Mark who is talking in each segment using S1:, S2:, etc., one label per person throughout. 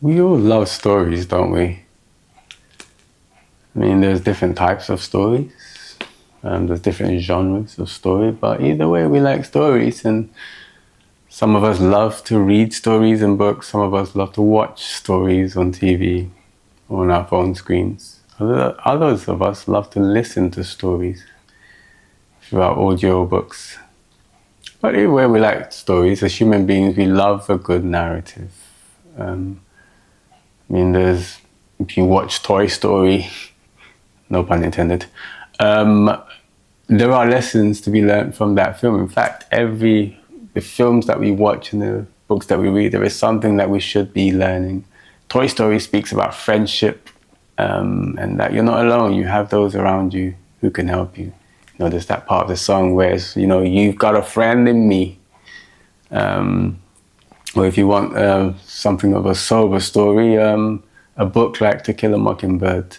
S1: We all love stories, don't we? I mean, there's different types of stories. There's different genres of story, but either way, we like stories. And some of us love to read stories in books. Some of us love to watch stories on TV or on our phone screens. Others of us love to listen to stories through our audio books. But either way, we like stories. As human beings, we love a good narrative. I mean, if you watch Toy Story, no pun intended, there are lessons to be learned from that film. In fact, the films that we watch and the books that we read, there is something that we should be learning. Toy Story speaks about friendship, and that you're not alone. You have those around you who can help you. You know, there's that part of the song where it's, you've got a friend in me. Or if you want something of a sober story, a book like To Kill a Mockingbird.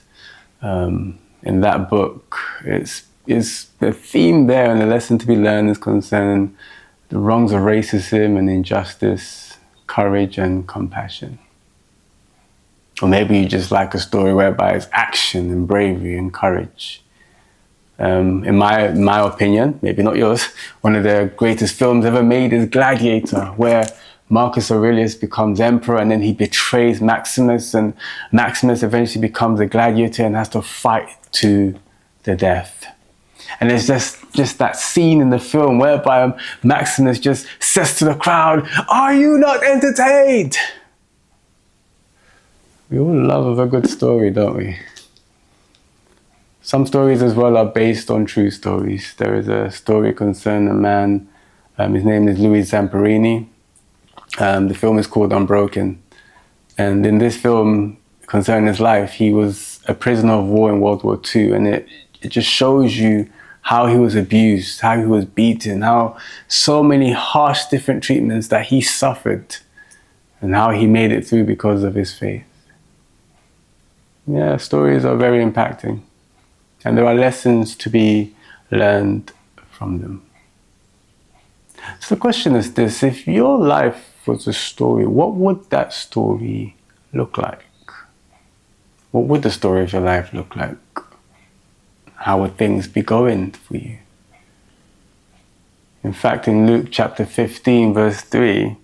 S1: In that book, it's the theme there and the lesson to be learned is concerning the wrongs of racism and injustice, courage and compassion. Or maybe you just like a story whereby it's action and bravery and courage. In my opinion, maybe not yours, one of the greatest films ever made is Gladiator, where Marcus Aurelius becomes emperor and then he betrays Maximus, and Maximus eventually becomes a gladiator and has to fight to the death. And there's just that scene in the film whereby Maximus just says to the crowd, "Are you not entertained?" We all love a good story, don't we? Some stories as well are based on true stories. There is a story concerning a man, his name is Louis Zamperini. The film is called Unbroken. And in this film, concerning his life, he was a prisoner of war in World War II. And it just shows you how he was abused, how he was beaten, how so many harsh different treatments that he suffered, and how he made it through because of his faith. Yeah, stories are very impacting. And there are lessons to be learned from them. So the question is this: if your life was a story, what would that story look like? What would the story of your life look like? How would things be going for you? In fact, in Luke chapter 15, verse 3,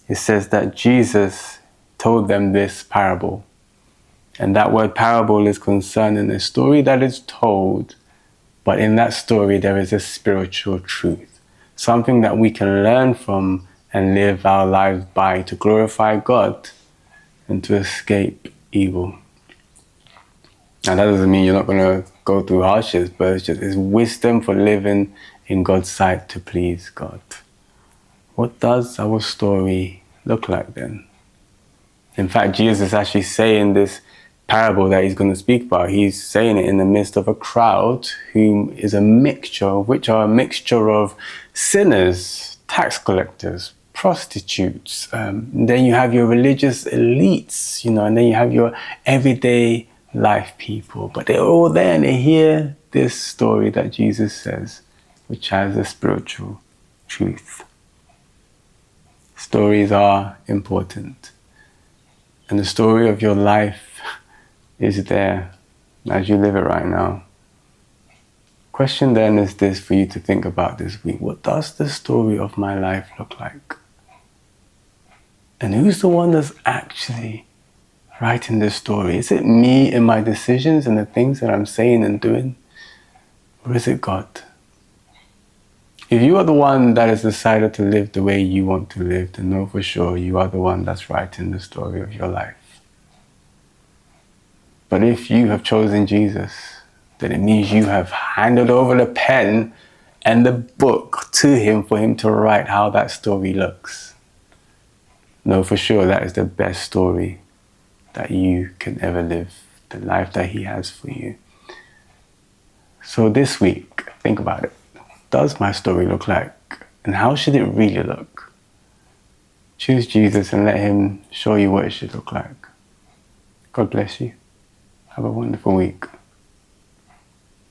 S1: it says that Jesus told them this parable. And that word parable is concerning a story that is told, but in that story there is a spiritual truth. Something that we can learn from and live our lives by to glorify God and to escape evil. Now that doesn't mean you're not going to go through hardships, but it's wisdom for living in God's sight to please God. What does our story look like then? In fact, Jesus is actually saying this parable that he's going to speak about. He's saying it in the midst of a crowd who is a mixture of sinners, tax collectors, prostitutes. Then you have your religious elites, and then you have your everyday life people. But they're all there and they hear this story that Jesus says, which has a spiritual truth. Stories are important. And the story of your life is there as you live it right now. Question then is this for you to think about this week: what does the story of my life look like? And who's the one that's actually writing this story? Is it me and my decisions and the things that I'm saying and doing? Or is it God? If you are the one that has decided to live the way you want to live, then know for sure you are the one that's writing the story of your life. But if you have chosen Jesus, then it means you have handed over the pen and the book to him for him to write how that story looks. Know for sure that is the best story that you can ever live, the life that he has for you. So this week, think about it. What does my story look like? And how should it really look? Choose Jesus and let him show you what it should look like. God bless you. Have a wonderful week.